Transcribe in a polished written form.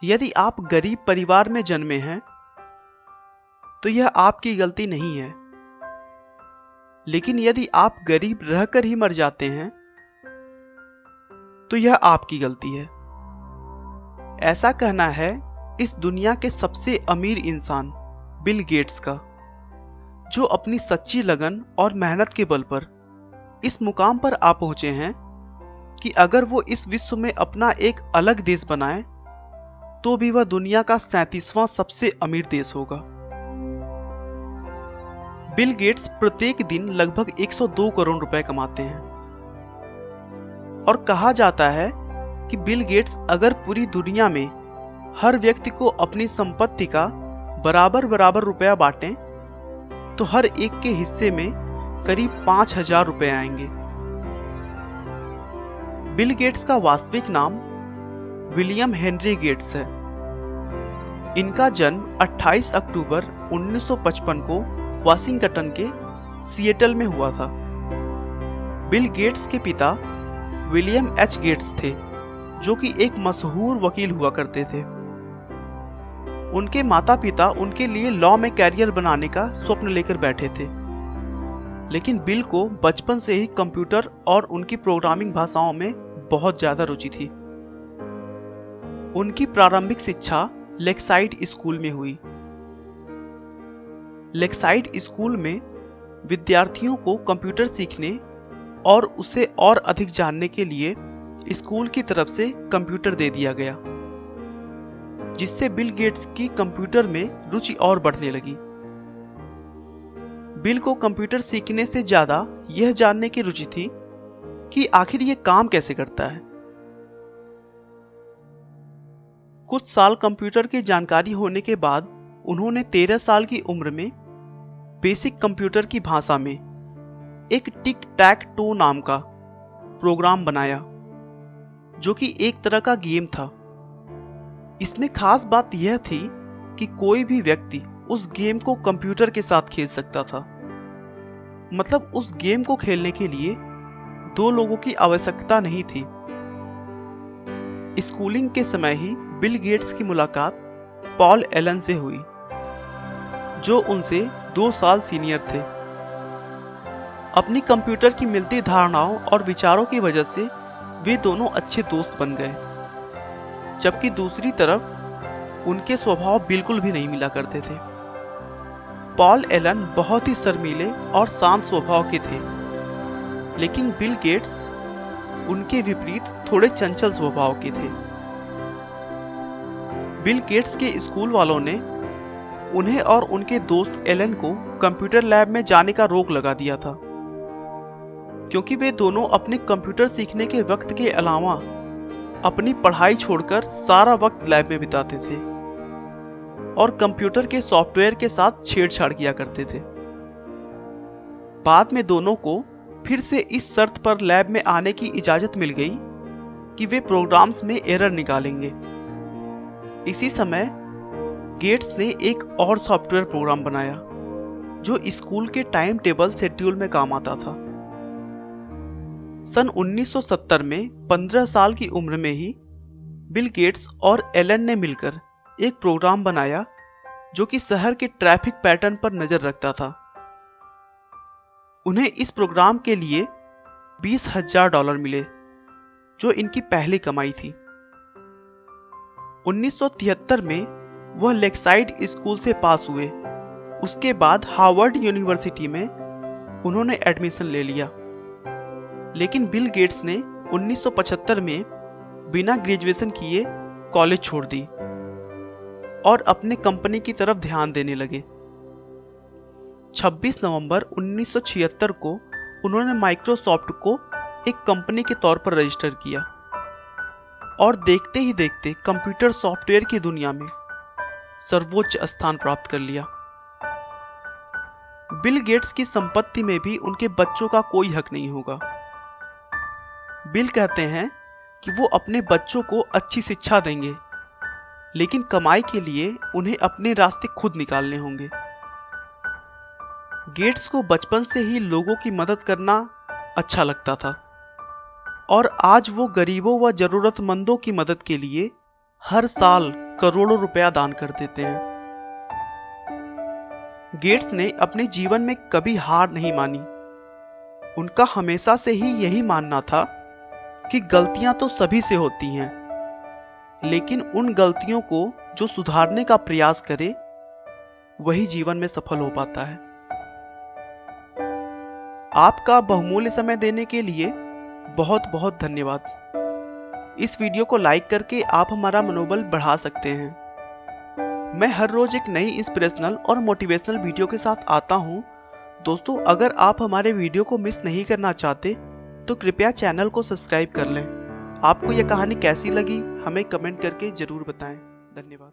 यदि आप गरीब परिवार में जन्मे हैं तो यह आपकी गलती नहीं है, लेकिन यदि आप गरीब रहकर ही मर जाते हैं तो यह आपकी गलती है। ऐसा कहना है इस दुनिया के सबसे अमीर इंसान बिल गेट्स का, जो अपनी सच्ची लगन और मेहनत के बल पर इस मुकाम पर आ पहुंचे हैं कि अगर वो इस विश्व में अपना एक अलग देश बनाए तो भी वह दुनिया का 37वां सबसे अमीर देश होगा। बिल गेट्स प्रत्येक दिन लगभग 102 करोड़ रुपए कमाते हैं और कहा जाता है कि बिल गेट्स अगर पूरी दुनिया में हर व्यक्ति को अपनी संपत्ति का बराबर बराबर रुपया बांटें तो हर एक के हिस्से में करीब 5,000 रुपए आएंगे। बिल गेट्स का वास्तविक नाम विलियम हेनरी गेट्स है। इनका जन्म 28 अक्टूबर 1955 को वाशिंगटन के सिएटल में हुआ था। बिल गेट्स के पिता विलियम एच गेट्स थे, जो कि एक मशहूर वकील हुआ करते थे। उनके माता पिता उनके लिए लॉ में कैरियर बनाने का स्वप्न लेकर बैठे थे, लेकिन बिल को बचपन से ही कंप्यूटर और उनकी प्रोग्रामिंग भाषाओं में बहुत ज्यादा रुचि थी। उनकी प्रारंभिक शिक्षा लेक्साइड स्कूल में हुई। लेक्साइड स्कूल में विद्यार्थियों को कंप्यूटर सीखने और उसे और अधिक जानने के लिए स्कूल की तरफ से कंप्यूटर दे दिया गया, जिससे बिल गेट्स की कंप्यूटर में रुचि और बढ़ने लगी। बिल को कंप्यूटर सीखने से ज्यादा यह जानने की रुचि थी कि आखिर यह काम कैसे करता है। कुछ साल कंप्यूटर की जानकारी होने के बाद उन्होंने 13 साल की उम्र में बेसिक कंप्यूटर की भाषा में एक टिक टैक टो नाम का प्रोग्राम बनाया, जो कि एक तरह का गेम था। इसमें खास बात यह थी कि कोई भी व्यक्ति उस गेम को कंप्यूटर के साथ खेल सकता था। मतलब उस गेम को खेलने के लिए 2 लोगों की आवश्यकता नहीं थी। स्कूलिंग के समय ही बिल गेट्स की मुलाकात पॉल एलन से हुई, जो उनसे 2 साल सीनियर थे। अपनी कंप्यूटर की मिलती धारणाओं और विचारों की वजह से वे दोनों अच्छे दोस्त बन गए, जबकि दूसरी तरफ उनके स्वभाव बिल्कुल भी नहीं मिला करते थे। पॉल एलन बहुत ही शर्मीले और शांत स्वभाव के थे, लेकिन बिल गेट्स उनके विपरीत थोड़े चंचल स्वभाव के थे। बिल गेट्स के स्कूल वालों ने उन्हें और उनके दोस्त एलन को कंप्यूटर लैब में जाने का रोक लगा दिया था, क्योंकि वे दोनों अपने कंप्यूटर सीखने के वक्त के अलावा अपनी पढ़ाई छोड़कर सारा वक्त लैब में बिताते थे और कंप्यूटर के सॉफ्टवेयर के साथ छेड़छाड़ किया करते थे। बाद में दोनों को फिर से इस शर्त पर लैब में आने की इजाजत मिल गई कि वे प्रोग्राम्स में एरर निकालेंगे। इसी समय गेट्स ने एक और सॉफ्टवेयर प्रोग्राम बनाया जो स्कूल के टाइम टेबल शेड्यूल में काम आता था। सन 1970 में 15 साल की उम्र में ही बिल गेट्स और एलन ने मिलकर एक प्रोग्राम बनाया जो कि शहर के ट्रैफिक पैटर्न पर नजर रखता था। उन्हें इस प्रोग्राम के लिए $20,000 मिले, जो इनकी पहली कमाई थी। 1973 में वह लेक्साइड स्कूल से पास हुए। उसके बाद हार्वर्ड यूनिवर्सिटी में उन्होंने एडमिशन ले लिया, लेकिन बिल गेट्स ने 1975 में बिना ग्रेजुएशन किए कॉलेज छोड़ दी और अपने कंपनी की तरफ ध्यान देने लगे। 26 नवंबर 1976 को उन्होंने माइक्रोसॉफ्ट को एक कंपनी के तौर पर रजिस्टर किया और देखते ही देखते कंप्यूटर सॉफ्टवेयर की दुनिया में सर्वोच्च स्थान प्राप्त कर लिया। बिल गेट्स की संपत्ति में भी उनके बच्चों का कोई हक नहीं होगा। बिल कहते हैं कि वो अपने बच्चों को अच्छी शिक्षा देंगे, लेकिन कमाई के लिए उन्हें अपने रास्ते खुद निकालने होंगे। गेट्स को बचपन से ही लोगों की मदद करना अच्छा लगता था और आज वो गरीबों व जरूरतमंदों की मदद के लिए हर साल करोड़ों रुपया दान कर देते हैं। गेट्स ने अपने जीवन में कभी हार नहीं मानी। उनका हमेशा से ही यही मानना था कि गलतियां तो सभी से होती हैं, लेकिन उन गलतियों को जो सुधारने का प्रयास करे वही जीवन में सफल हो पाता है। आपका बहुमूल्य समय देने के लिए बहुत बहुत धन्यवाद। इस वीडियो को लाइक करके आप हमारा मनोबल बढ़ा सकते हैं। मैं हर रोज एक नई इंस्पिरेशनल और मोटिवेशनल वीडियो के साथ आता हूं। दोस्तों, अगर आप हमारे वीडियो को मिस नहीं करना चाहते तो कृपया चैनल को सब्सक्राइब कर लें। आपको यह कहानी कैसी लगी हमें कमेंट करके जरूर बताएं। धन्यवाद।